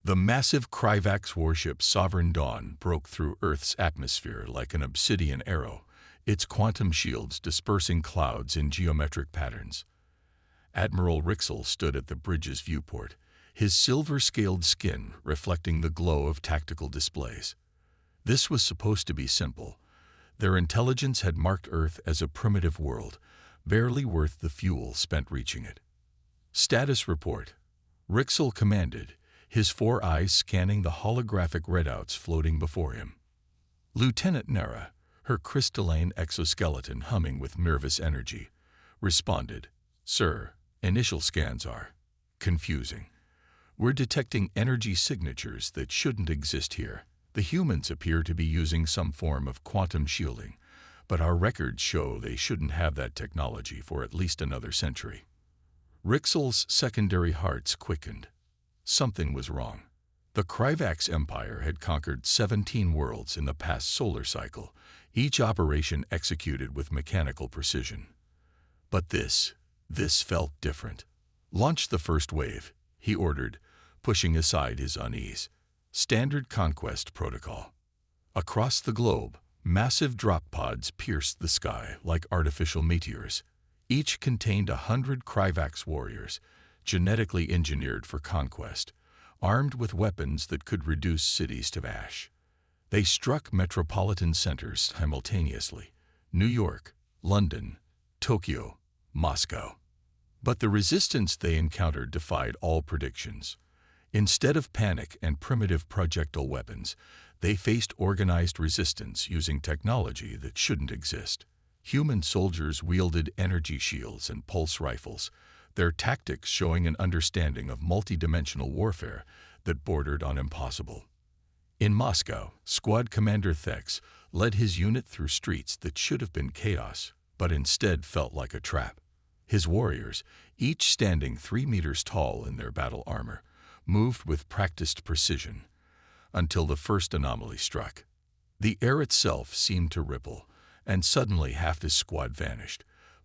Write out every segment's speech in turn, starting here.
The massive Kryvax warship Sovereign Dawn broke through Earth's atmosphere like an obsidian arrow, its quantum shields dispersing clouds in geometric patterns. Admiral Rixel stood at the bridge's viewport, his silver-scaled skin reflecting the glow of tactical displays. This was supposed to be simple. Their intelligence had marked Earth as a primitive world, barely worth the fuel spent reaching it. Status report. Rixel commanded, his 4 eyes scanning the holographic readouts floating before him. Lieutenant Nera, her crystalline exoskeleton humming with nervous energy, responded, "Sir, initial scans are confusing. We're detecting energy signatures that shouldn't exist here. The humans appear to be using some form of quantum shielding, but our records show they shouldn't have that technology for at least another century." Rixel's secondary hearts quickened. Something was wrong. The Kryvax Empire had conquered 17 worlds in the past solar cycle, each operation executed with mechanical precision. But this felt different. "Launch the first wave," he ordered, pushing aside his unease. Standard conquest protocol. Across the globe, massive drop pods pierced the sky like artificial meteors. Each contained 100 Kryvax warriors, genetically engineered for conquest, armed with weapons that could reduce cities to ash. They struck metropolitan centers simultaneously: New York, London, Tokyo, Moscow. But the resistance they encountered defied all predictions. Instead of panic and primitive projectile weapons, they faced organized resistance using technology that shouldn't exist. Human soldiers wielded energy shields and pulse rifles, their tactics showing an understanding of multidimensional warfare that bordered on impossible. In Moscow, Squad Commander Thex led his unit through streets that should have been chaos, but instead felt like a trap. His warriors, each standing 3 meters tall in their battle armor, moved with practiced precision, until the first anomaly struck. The air itself seemed to ripple, and suddenly half his squad vanished,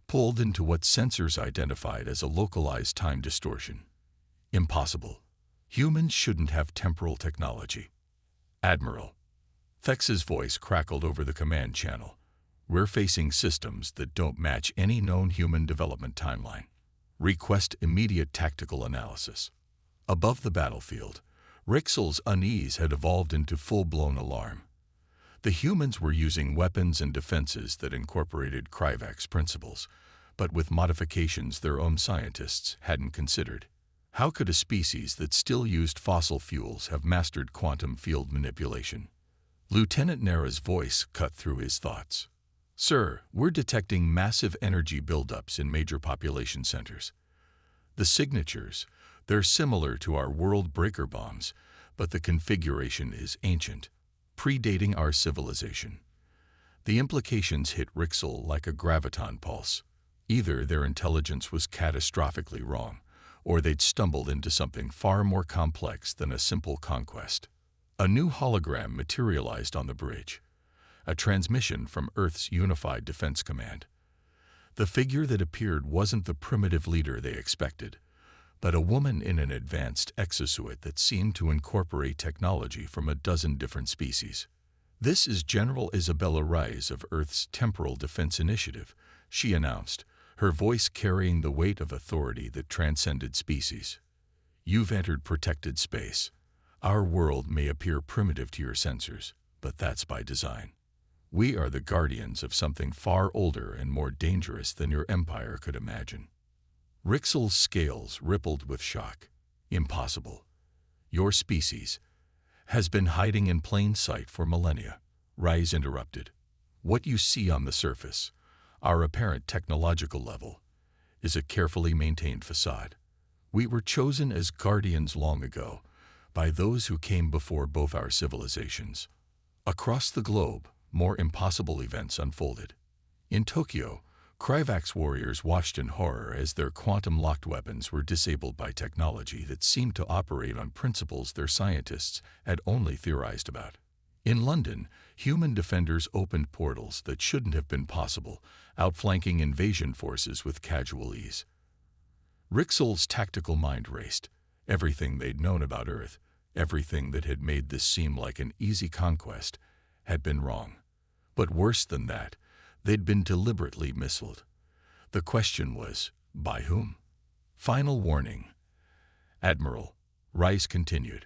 pulled into what sensors identified as a localized time distortion. Impossible. Humans shouldn't have temporal technology. "Admiral." Thex's voice crackled over the command channel. "We're facing systems that don't match any known human development timeline. Request immediate tactical analysis." Above the battlefield, Rixel's unease had evolved into full-blown alarm. The humans were using weapons and defenses that incorporated Kryvax principles, but with modifications their own scientists hadn't considered. How could a species that still used fossil fuels have mastered quantum field manipulation? Lieutenant Nera's voice cut through his thoughts. "Sir, we're detecting massive energy buildups in major population centers. The signatures, they're similar to our world breaker bombs, but the configuration is ancient, predating our civilization." The implications hit Rixel like a graviton pulse. Either their intelligence was catastrophically wrong, or they'd stumbled into something far more complex than a simple conquest. A new hologram materialized on the bridge, a transmission from Earth's Unified Defense Command. The figure that appeared wasn't the primitive leader they expected, but a woman in an advanced exosuit that seemed to incorporate technology from a dozen different species. "This is General Isabella Rice of Earth's Temporal Defense Initiative," she announced, her voice carrying the weight of authority that transcended species. "You've entered protected space. Our world may appear primitive to your sensors, but that's by design. We are the guardians of something far older and more dangerous than your empire could imagine." Rixel's scales rippled with shock. "Impossible. Your species has been hiding in plain sight for millennia," Rice interrupted. "What you see on the surface, our apparent technological level, is a carefully maintained facade. We were chosen as guardians long ago by those who came before both our civilizations." Across the globe, more impossible events unfolded. In Tokyo, Kryvax warriors watched in horror as their quantum-locked weapons were disabled by technology that seemed to operate on principles their scientists had only theorized about. In London, human defenders opened portals that shouldn't have been possible, outflanking invasion forces with casual ease. Rixel's tactical mind raced. Everything they'd known about Earth, Everything that had made this seem like an easy conquest had been wrong. But worse than that, they'd been deliberately missiled. The question was, by whom? Final warning. Admiral, Rice continued,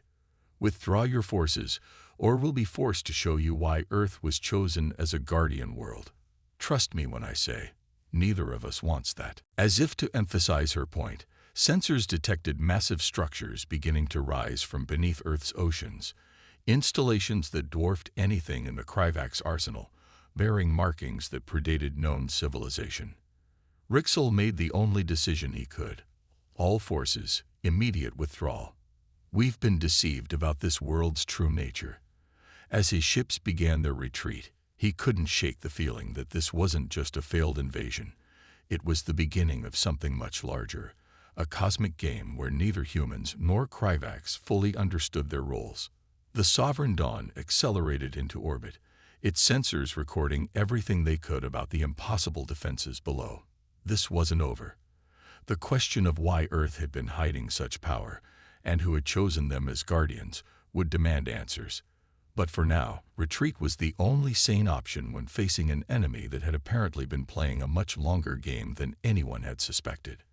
withdraw your forces, or we'll be forced to show you why Earth was chosen as a guardian world. Trust me when I say, neither of us wants that. As if to emphasize her point, sensors detected massive structures beginning to rise from beneath Earth's oceans, installations that dwarfed anything in the Kryvax arsenal, bearing markings that predated known civilization. Rixel made the only decision he could. All forces, immediate withdrawal. We've been deceived about this world's true nature. As his ships began their retreat, he couldn't shake the feeling that this wasn't just a failed invasion. It was the beginning of something much larger, a cosmic game where neither humans nor Kryvax fully understood their roles. The Sovereign Dawn accelerated into orbit, its sensors recording everything they could about the impossible defenses below. This wasn't over. The question of why Earth had been hiding such power, and who had chosen them as guardians, would demand answers. But for now, retreat was the only sane option when facing an enemy that had apparently been playing a much longer game than anyone had suspected.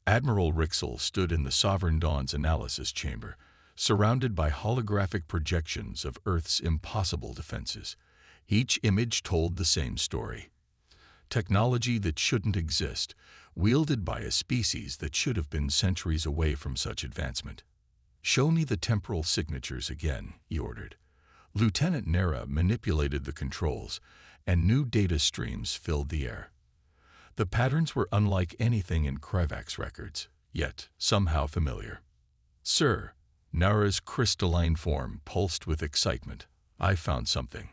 Admiral Rixel stood in the Sovereign Dawn's analysis chamber, surrounded by holographic projections of Earth's impossible defenses. Each image told the same story. Technology that shouldn't exist, wielded by a species that should have been centuries away from such advancement. "Show me the temporal signatures again," he ordered. Lieutenant Nera manipulated the controls, and new data streams filled the air. The patterns were unlike anything in Kryvax records, yet somehow familiar. "Sir," Nara's crystalline form pulsed with excitement, "I found something.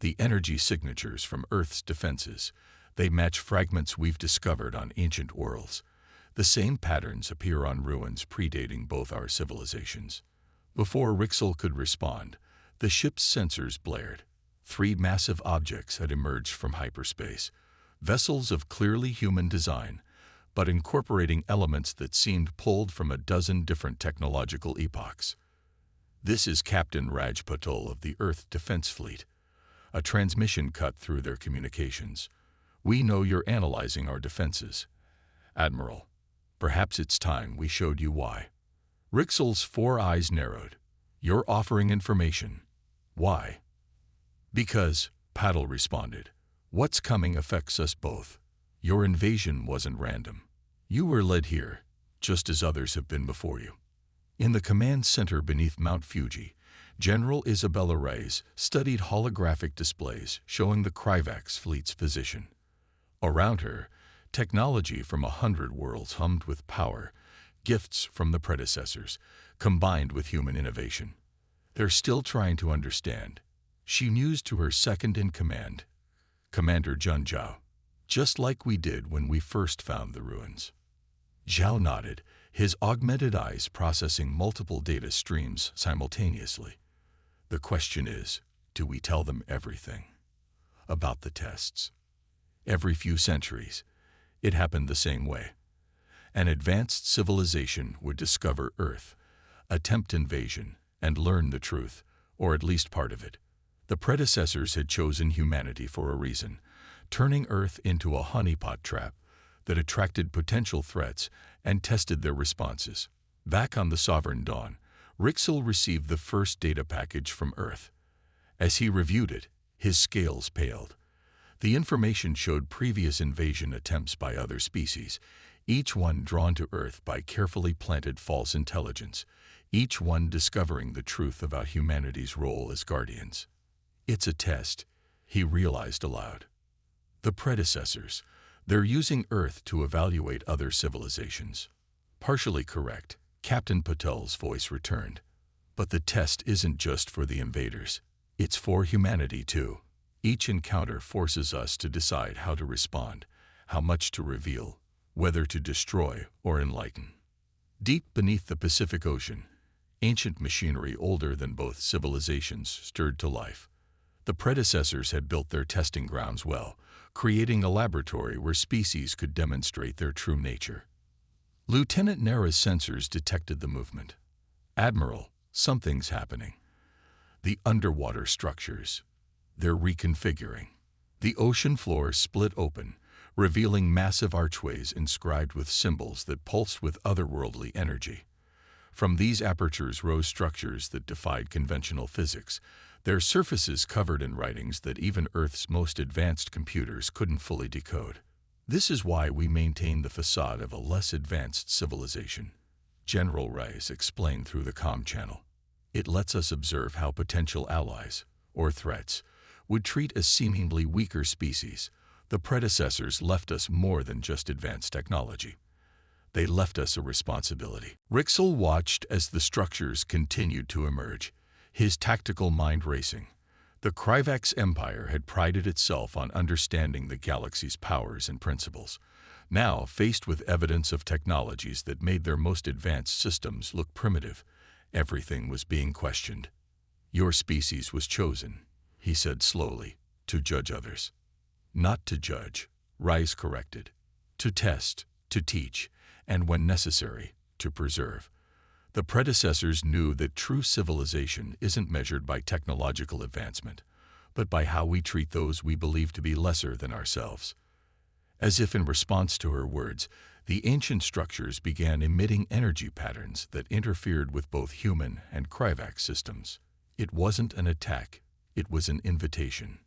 The energy signatures from Earth's defenses. They match fragments we've discovered on ancient worlds. The same patterns appear on ruins predating both our civilizations." Before Rixel could respond, the ship's sensors blared. 3 massive objects had emerged from hyperspace, vessels of clearly human design, but incorporating elements that seemed pulled from a dozen different technological epochs. "This is Captain Raj Patul of the Earth Defense Fleet." A transmission cut through their communications. "We know you're analyzing our defenses. Admiral, perhaps it's time we showed you why." Rixel's 4 eyes narrowed. "You're offering information. Why?" "Because," Patel responded, "what's coming affects us both. Your invasion wasn't random. You were led here, just as others have been before you." In the command center beneath Mount Fuji, General Isabella Reyes studied holographic displays showing the Kryvax fleet's position. Around her, technology from 100 worlds hummed with power, gifts from the predecessors, combined with human innovation. "They're still trying to understand." She mused to her second-in-command, Commander Jun Zhao, "just like we did when we first found the ruins." Zhao nodded, his augmented eyes processing multiple data streams simultaneously. "The question is, do we tell them everything?" About the tests. Every few centuries, it happened the same way. An advanced civilization would discover Earth, attempt invasion, and learn the truth, or at least part of it. The predecessors had chosen humanity for a reason, turning Earth into a honeypot trap that attracted potential threats and tested their responses. Back on the Sovereign Dawn, Rixel received the first data package from Earth. As he reviewed it, his scales paled. The information showed previous invasion attempts by other species, each one drawn to Earth by carefully planted false intelligence, each one discovering the truth about humanity's role as guardians. "It's a test," he realized aloud. "The predecessors, they're using Earth to evaluate other civilizations." "Partially correct," Captain Patel's voice returned. "But the test isn't just for the invaders. It's for humanity too. Each encounter forces us to decide how to respond, how much to reveal, whether to destroy or enlighten." Deep beneath the Pacific Ocean, ancient machinery older than both civilizations stirred to life. The predecessors had built their testing grounds well, creating a laboratory where species could demonstrate their true nature. Lieutenant Nera's sensors detected the movement. "Admiral," Something's happening. The underwater structures. They're reconfiguring. The ocean floor split open, revealing massive archways inscribed with symbols that pulsed with otherworldly energy. From these apertures rose structures that defied conventional physics, their surfaces covered in writings that even Earth's most advanced computers couldn't fully decode. This is why we maintain the facade of a less advanced civilization, General Rice explained through the comm channel. It lets us observe how potential allies, or threats, would treat a seemingly weaker species. The predecessors left us more than just advanced technology. They left us a responsibility. Rixel watched as the structures continued to emerge, his tactical mind racing. The Kryvax Empire had prided itself on understanding the galaxy's powers and principles. Now, faced with evidence of technologies that made their most advanced systems look primitive, everything was being questioned. Your species was chosen, he said slowly, to judge others. Not to judge, Rice corrected. To test, to teach, and when necessary, to preserve. The predecessors knew that true civilization isn't measured by technological advancement, but by how we treat those we believe to be lesser than ourselves. As if in response to her words, the ancient structures began emitting energy patterns that interfered with both human and Kryvax systems. It wasn't an attack, it was an invitation.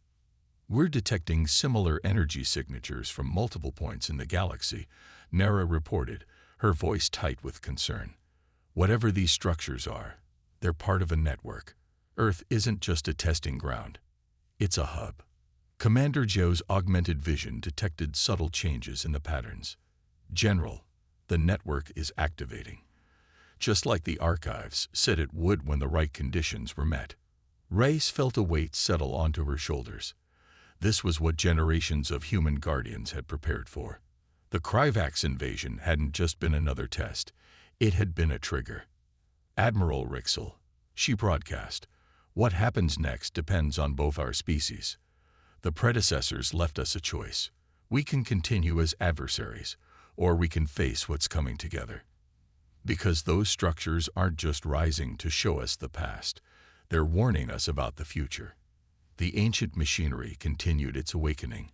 We're detecting similar energy signatures from multiple points in the galaxy, Nara reported, her voice tight with concern. Whatever these structures are, they're part of a network. Earth isn't just a testing ground. It's a hub. Commander Joe's augmented vision detected subtle changes in the patterns. General, the network is activating. Just like the archives said it would when the right conditions were met. Rice felt a weight settle onto her shoulders. This was what generations of human guardians had prepared for. The Kryvax invasion hadn't just been another test. It had been a trigger. Admiral Rixel, she broadcast, what happens next depends on both our species. The predecessors left us a choice. We can continue as adversaries, or we can face what's coming together. Because those structures aren't just rising to show us the past, they're warning us about the future. The ancient machinery continued its awakening,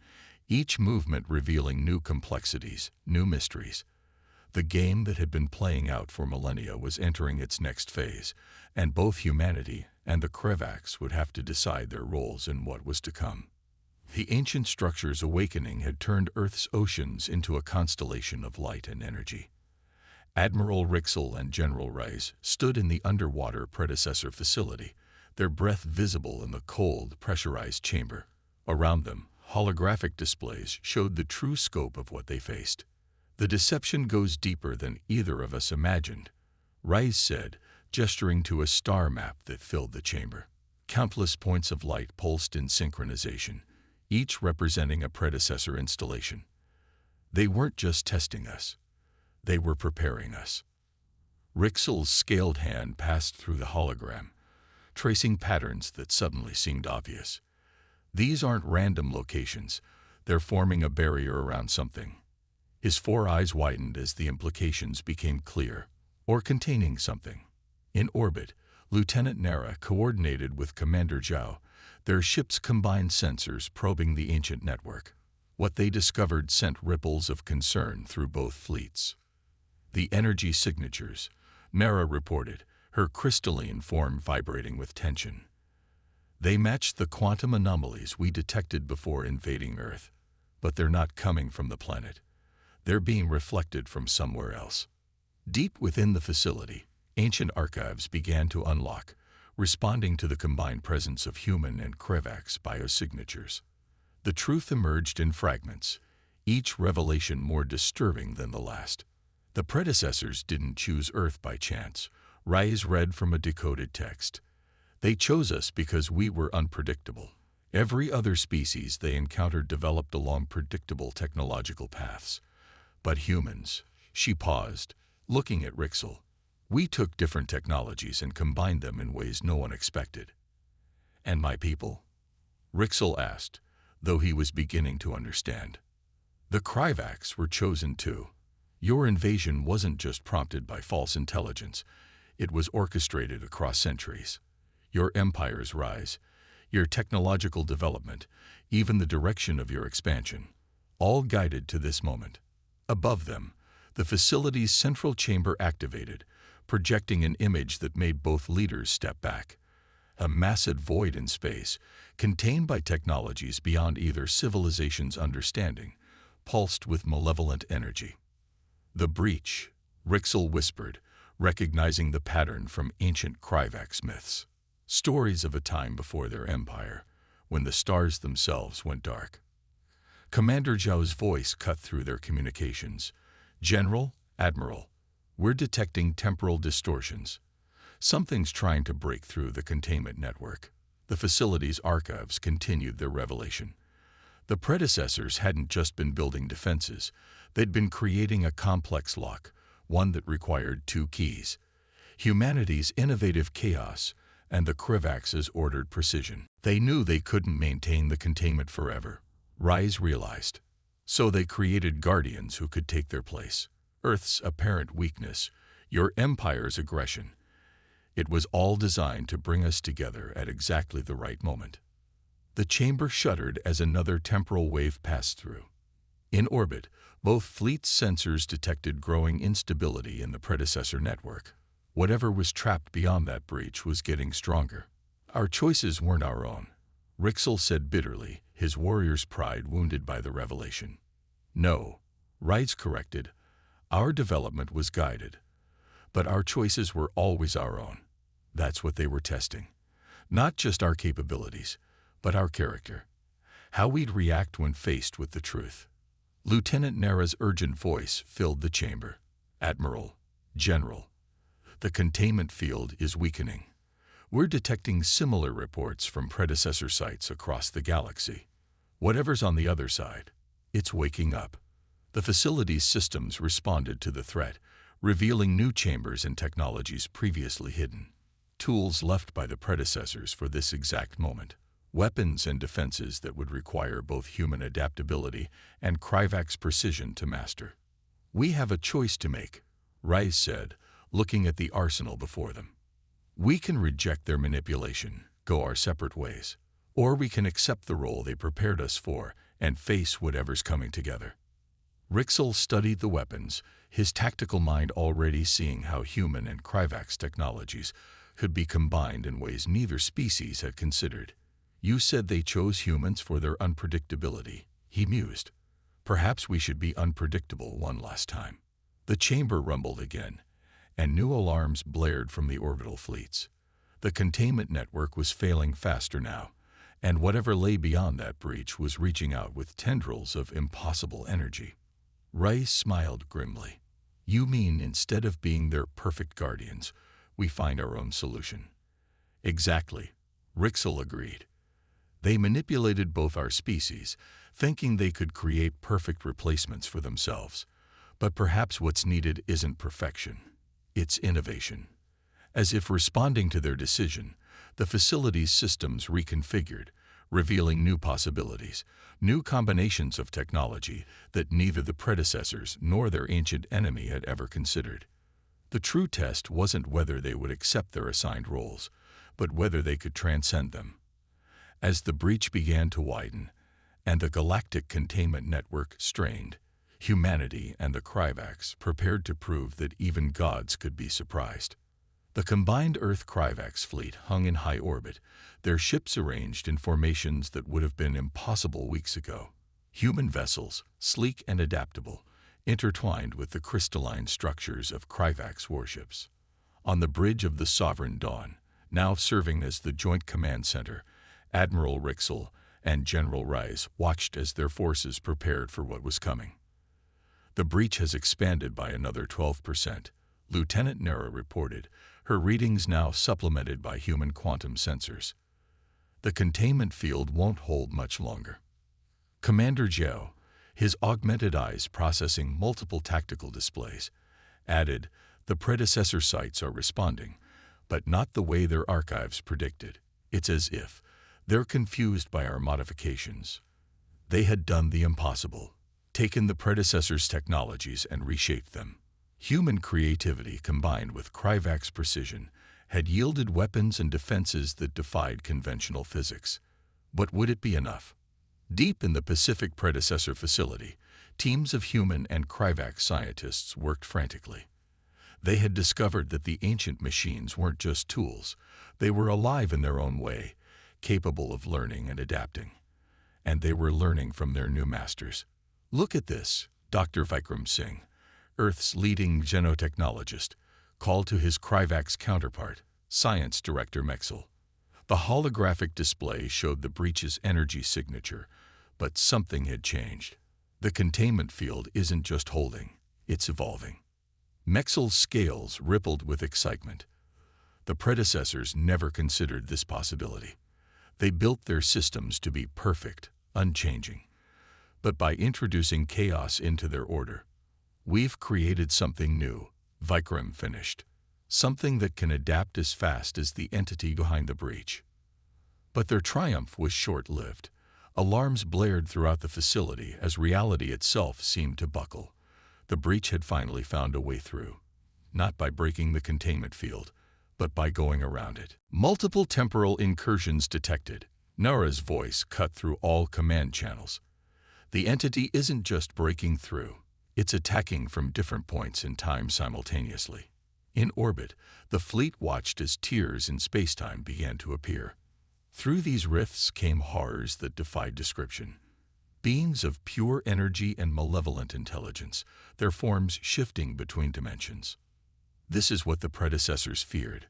each movement revealing new complexities, new mysteries. The game that had been playing out for millennia was entering its next phase, and both humanity and the Kryvax would have to decide their roles in what was to come. The ancient structure's awakening had turned Earth's oceans into a constellation of light and energy. Admiral Rixel and General Rice stood in the underwater predecessor facility, their breath visible in the cold, pressurized chamber. Around them, holographic displays showed the true scope of what they faced. The deception goes deeper than either of us imagined, Rice said, gesturing to a star map that filled the chamber. Countless points of light pulsed in synchronization, each representing a predecessor installation. They weren't just testing us. They were preparing us. Rixel's scaled hand passed through the hologram, tracing patterns that suddenly seemed obvious. These aren't random locations. They're forming a barrier around something. His four eyes widened as the implications became clear, or containing something. In orbit, Lieutenant Nara coordinated with Commander Zhao, their ships combined sensors probing the ancient network. What they discovered sent ripples of concern through both fleets. The energy signatures, Nara reported, her crystalline form vibrating with tension. They matched the quantum anomalies we detected before invading Earth, but they're not coming from the planet. They're being reflected from somewhere else. Deep within the facility, ancient archives began to unlock, responding to the combined presence of human and Kryvax biosignatures. The truth emerged in fragments, each revelation more disturbing than the last. The predecessors didn't choose Earth by chance, Rice read from a decoded text. They chose us because we were unpredictable. Every other species they encountered developed along predictable technological paths. But humans, she paused, looking at Rixel. We took different technologies and combined them in ways no one expected. And my people? Rixel asked, though he was beginning to understand. The Kryvax were chosen too. Your invasion wasn't just prompted by false intelligence. It was orchestrated across centuries. Your empire's rise, your technological development, even the direction of your expansion, all guided to this moment. Above them, the facility's central chamber activated, projecting an image that made both leaders step back. A massive void in space, contained by technologies beyond either civilization's understanding, pulsed with malevolent energy. The breach, Rixel whispered, recognizing the pattern from ancient Kryvax myths. Stories of a time before their empire, when the stars themselves went dark. Commander Zhao's voice cut through their communications. "General, Admiral, we're detecting temporal distortions. Something's trying to break through the containment network." The facility's archives continued their revelation. The predecessors hadn't just been building defenses, they'd been creating a complex lock, one that required two keys: humanity's innovative chaos and the Kryvax's ordered precision. They knew they couldn't maintain the containment forever, Rise realized. So they created guardians who could take their place. Earth's apparent weakness, your empire's aggression. It was all designed to bring us together at exactly the right moment. The chamber shuddered as another temporal wave passed through. In orbit, both fleets' sensors detected growing instability in the predecessor network. Whatever was trapped beyond that breach was getting stronger. Our choices weren't our own, Rixel said bitterly, his warrior's pride wounded by the revelation. No, Rise corrected. Our development was guided. But our choices were always our own. That's what they were testing. Not just our capabilities, but our character. How we'd react when faced with the truth. Lieutenant Nara's urgent voice filled the chamber. "Admiral, General, the containment field is weakening. We're detecting similar reports from predecessor sites across the galaxy. Whatever's on the other side, it's waking up." The facility's systems responded to the threat, revealing new chambers and technologies previously hidden. Tools left by the predecessors for this exact moment. Weapons and defenses that would require both human adaptability and Kryvax precision to master. "We have a choice to make," Rise said, looking at the arsenal before them. "We can reject their manipulation, go our separate ways, or we can accept the role they prepared us for and face whatever's coming together." Rixel studied the weapons, his tactical mind already seeing how human and Kryvax technologies could be combined in ways neither species had considered. "You said they chose humans for their unpredictability," he mused. "Perhaps we should be unpredictable one last time." The chamber rumbled again, and new alarms blared from the orbital fleets. The containment network was failing faster now, and whatever lay beyond that breach was reaching out with tendrils of impossible energy. Rice smiled grimly. "You mean instead of being their perfect guardians, we find our own solution?" "Exactly," Rixel agreed. "They manipulated both our species, thinking they could create perfect replacements for themselves. But perhaps what's needed isn't perfection. It's innovation." As if responding to their decision, the facility's systems reconfigured, revealing new possibilities, new combinations of technology that neither the predecessors nor their ancient enemy had ever considered. The true test wasn't whether they would accept their assigned roles, but whether they could transcend them. As the breach began to widen, and the galactic containment network strained, humanity and the Kryvax prepared to prove that even gods could be surprised. The combined Earth-Kryvax fleet hung in high orbit, their ships arranged in formations that would have been impossible weeks ago. Human vessels, sleek and adaptable, intertwined with the crystalline structures of Kryvax warships. On the bridge of the Sovereign Dawn, now serving as the Joint Command Center, Admiral Rixel and General Rise watched as their forces prepared for what was coming. "The breach has expanded by another 12%, Lieutenant Nara reported, her readings now supplemented by human quantum sensors. "The containment field won't hold much longer." Commander Zhao, his augmented eyes processing multiple tactical displays, added, "The predecessor sites are responding, but not the way their archives predicted. It's as if they're confused by our modifications. They had done the impossible, taken the predecessors' technologies and reshaped them. Human creativity combined with Krivak's precision had yielded weapons and defenses that defied conventional physics. But would it be enough? Deep in the Pacific predecessor facility, teams of human and Krivak scientists worked frantically. They had discovered that the ancient machines weren't just tools. They were alive in their own way, capable of learning and adapting. And they were learning from their new masters. Look at this, Dr. Vikram Singh, Earth's leading genotechnologist, called to his Krivak's counterpart, Science Director Mexel. The holographic display showed the breach's energy signature, but something had changed. The containment field isn't just holding, it's evolving. Mexel's scales rippled with excitement. The predecessors never considered this possibility. They built their systems to be perfect, unchanging. But by introducing chaos into their order, we've created something new, Vikram finished. Something that can adapt as fast as the entity behind the breach. But their triumph was short-lived. Alarms blared throughout the facility as reality itself seemed to buckle. The breach had finally found a way through, not by breaking the containment field, but by going around it. Multiple temporal incursions detected. Nara's voice cut through all command channels. The entity isn't just breaking through, it's attacking from different points in time simultaneously. In orbit, the fleet watched as tears in spacetime began to appear. Through these rifts came horrors that defied description. Beings of pure energy and malevolent intelligence, their forms shifting between dimensions. This is what the predecessors feared.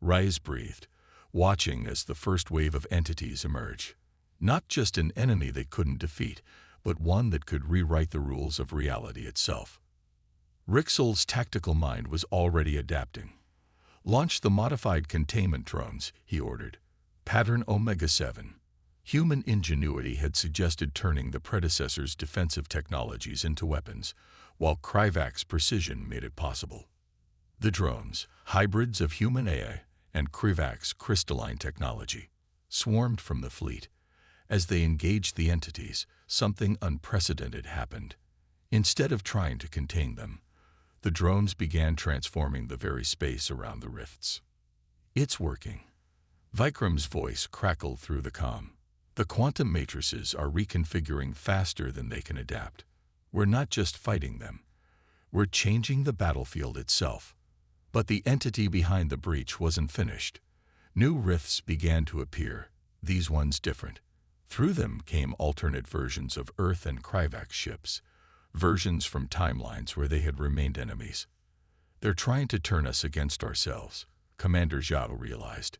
Rise breathed, watching as the first wave of entities emerge. Not just an enemy they couldn't defeat, but one that could rewrite the rules of reality itself. Rixel's tactical mind was already adapting. Launch the modified containment drones, he ordered. Pattern Omega-7. Human ingenuity had suggested turning the predecessors' defensive technologies into weapons, while Krivak's precision made it possible. The drones, hybrids of human AI and Krivak's crystalline technology, swarmed from the fleet. As they engaged the entities, something unprecedented happened. Instead of trying to contain them, the drones began transforming the very space around the rifts. It's working. Vikram's voice crackled through the comm. The quantum matrices are reconfiguring faster than they can adapt. We're not just fighting them. We're changing the battlefield itself. But the entity behind the breach wasn't finished. New rifts began to appear, these ones different. Through them came alternate versions of Earth and Krivak ships, versions from timelines where they had remained enemies. They're trying to turn us against ourselves, Commander Zhao realized.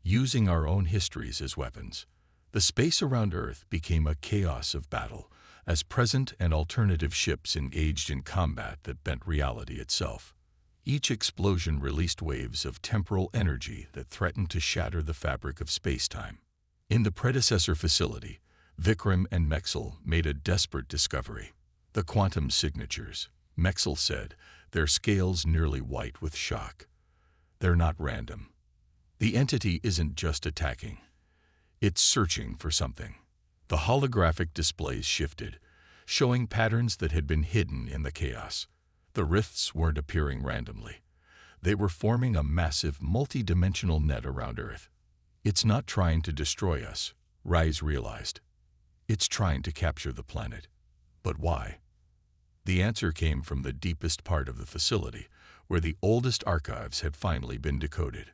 Using our own histories as weapons. The space around Earth became a chaos of battle, as present and alternative ships engaged in combat that bent reality itself. Each explosion released waves of temporal energy that threatened to shatter the fabric of space-time. In the predecessor facility, Vikram and Mexel made a desperate discovery. The quantum signatures, Mexel said, their scales nearly white with shock. They're not random. The entity isn't just attacking. It's searching for something. The holographic displays shifted, showing patterns that had been hidden in the chaos. The rifts weren't appearing randomly. They were forming a massive, multi-dimensional net around Earth. It's not trying to destroy us, Rise realized. It's trying to capture the planet. But why? The answer came from the deepest part of the facility, where the oldest archives had finally been decoded.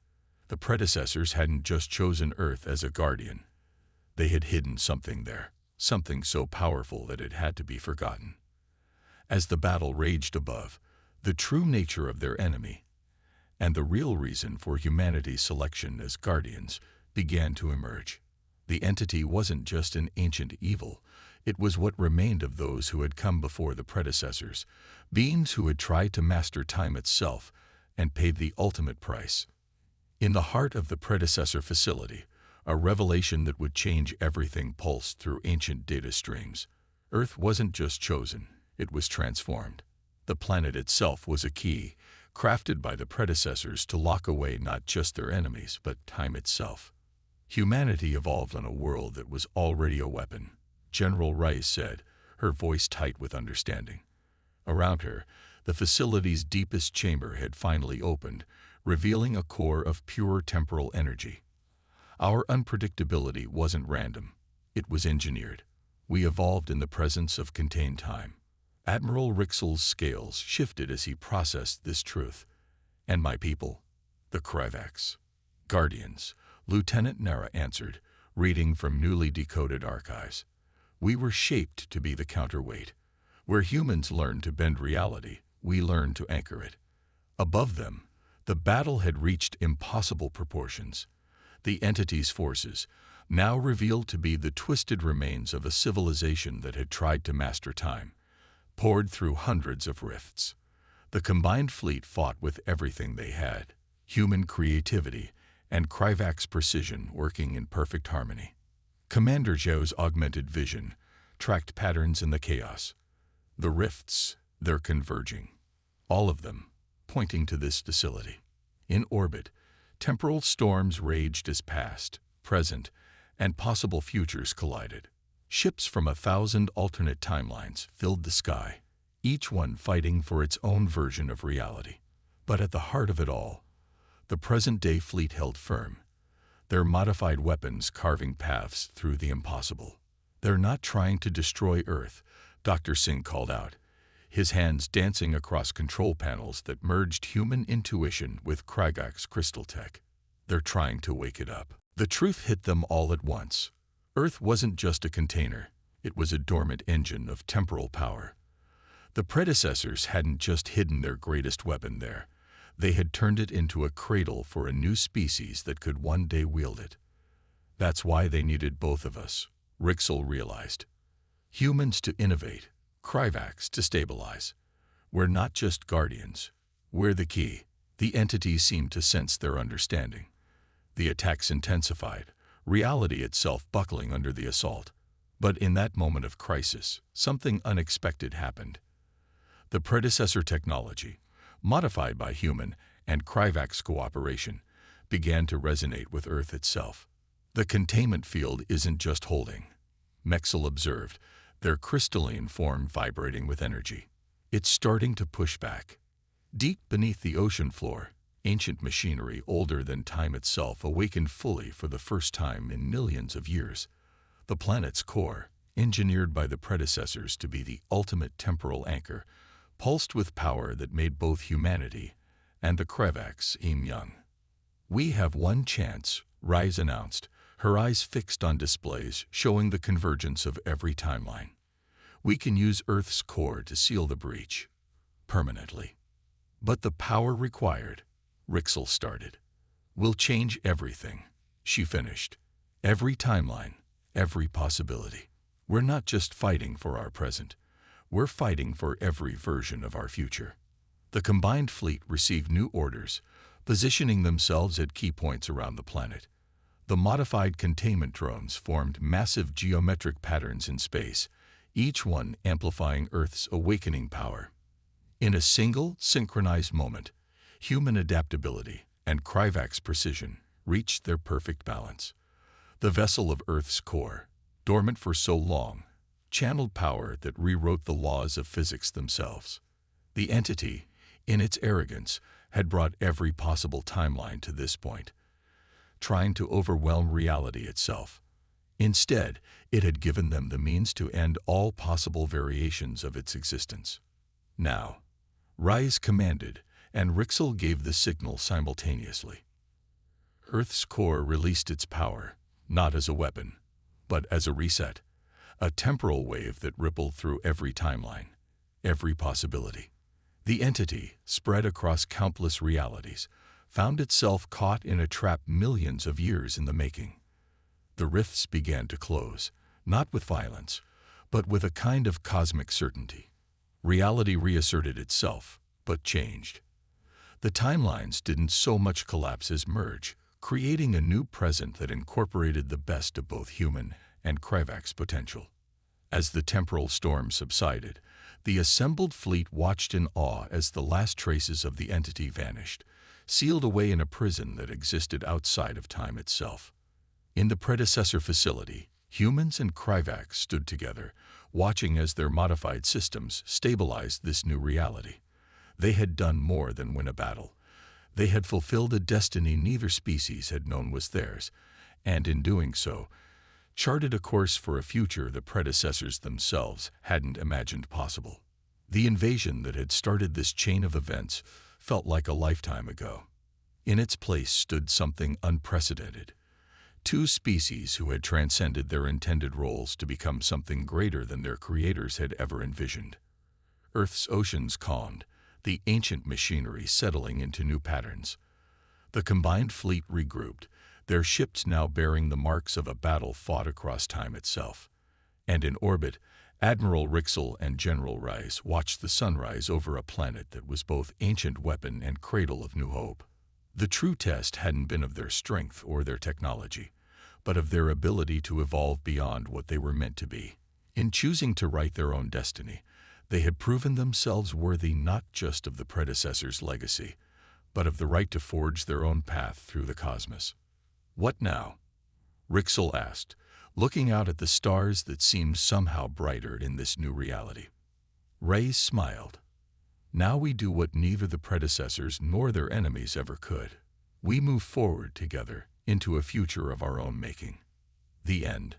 The predecessors hadn't just chosen Earth as a guardian. They had hidden something there, something so powerful that it had to be forgotten. As the battle raged above, the true nature of their enemy, and the real reason for humanity's selection as guardians, began to emerge. The entity wasn't just an ancient evil, it was what remained of those who had come before the predecessors, beings who had tried to master time itself and paid the ultimate price. In the heart of the predecessor facility, a revelation that would change everything pulsed through ancient data streams. Earth wasn't just chosen, it was transformed. The planet itself was a key, crafted by the predecessors to lock away not just their enemies, but time itself. Humanity evolved on a world that was already a weapon, General Rice said, her voice tight with understanding. Around her, The facility's deepest chamber had finally opened, revealing a core of pure temporal energy. Our unpredictability wasn't random. It was engineered. We evolved in the presence of contained time. Admiral Rixel's scales shifted as he processed this truth. And my people? The Krivaks. Guardians, Lieutenant Nara answered, reading from newly decoded archives. We were shaped to be the counterweight. Where humans learn to bend reality, we learn to anchor it. Above them, the battle had reached impossible proportions. The entity's forces, now revealed to be the twisted remains of a civilization that had tried to master time, poured through hundreds of rifts. The combined fleet fought with everything they had, human creativity and Krivak's precision working in perfect harmony. Commander Zhou's augmented vision tracked patterns in the chaos. The rifts, they're converging. All of them, pointing to this facility. In orbit, temporal storms raged as past, present, and possible futures collided. Ships from 1,000 alternate timelines filled the sky, each one fighting for its own version of reality. But at the heart of it all, the present-day fleet held firm, their modified weapons carving paths through the impossible. They're not trying to destroy Earth, Dr. Singh called out, his hands dancing across control panels that merged human intuition with Krivak's crystal tech. They're trying to wake it up. The truth hit them all at once. Earth wasn't just a container, it was a dormant engine of temporal power. The predecessors hadn't just hidden their greatest weapon there. They had turned it into a cradle for a new species that could one day wield it. That's why they needed both of us, Rixel realized. Humans to innovate, Krivaks to stabilize. We're not just guardians. We're the key. The entity seemed to sense their understanding. The attacks intensified, reality itself buckling under the assault. But in that moment of crisis, something unexpected happened. The predecessor technology, modified by human and Krivak's cooperation, began to resonate with Earth itself. The containment field isn't just holding, Mexel observed, their crystalline form vibrating with energy. It's starting to push back. Deep beneath the ocean floor, ancient machinery older than time itself awakened fully for the first time in millions of years. The planet's core, engineered by the predecessors to be the ultimate temporal anchor, pulsed with power that made both humanity and the Krivaks seem young. We have one chance, Rise announced, her eyes fixed on displays showing the convergence of every timeline. We can use Earth's core to seal the breach, permanently. But the power required, Rixel started, will change everything, she finished. Every timeline, every possibility. We're not just fighting for our present. We're fighting for every version of our future. The combined fleet received new orders, positioning themselves at key points around the planet. The modified containment drones formed massive geometric patterns in space, each one amplifying Earth's awakening power. In a single, synchronized moment, human adaptability and Krivak's precision reached their perfect balance. The vessel of Earth's core, dormant for so long, channeled power that rewrote the laws of physics themselves. The entity, in its arrogance, had brought every possible timeline to this point, trying to overwhelm reality itself. Instead, it had given them the means to end all possible variations of its existence. Now, Rise commanded, and Rixel gave the signal simultaneously. Earth's core released its power, not as a weapon, but as a reset, a temporal wave that rippled through every timeline, every possibility. The entity, spread across countless realities, found itself caught in a trap millions of years in the making. The rifts began to close, not with violence, but with a kind of cosmic certainty. Reality reasserted itself, but changed. The timelines didn't so much collapse as merge, creating a new present that incorporated the best of both human and Krivak's potential. As the temporal storm subsided, the assembled fleet watched in awe as the last traces of the entity vanished, sealed away in a prison that existed outside of time itself. In the predecessor facility, humans and Krivaks stood together, watching as their modified systems stabilized this new reality. They had done more than win a battle. They had fulfilled a destiny neither species had known was theirs, and in doing so, charted a course for a future the predecessors themselves hadn't imagined possible. The invasion that had started this chain of events felt like a lifetime ago. In its place stood something unprecedented. Two species who had transcended their intended roles to become something greater than their creators had ever envisioned. Earth's oceans calmed, the ancient machinery settling into new patterns. The combined fleet regrouped, their ships now bearing the marks of a battle fought across time itself. And in orbit, Admiral Rixel and General Rice watched the sunrise over a planet that was both ancient weapon and cradle of new hope. The true test hadn't been of their strength or their technology, but of their ability to evolve beyond what they were meant to be. In choosing to write their own destiny, they had proven themselves worthy not just of the predecessors' legacy, but of the right to forge their own path through the cosmos. "What now?" Rixel asked, looking out at the stars that seemed somehow brighter in this new reality. Ray smiled. "Now we do what neither the predecessors nor their enemies ever could. We move forward together into a future of our own making." The end.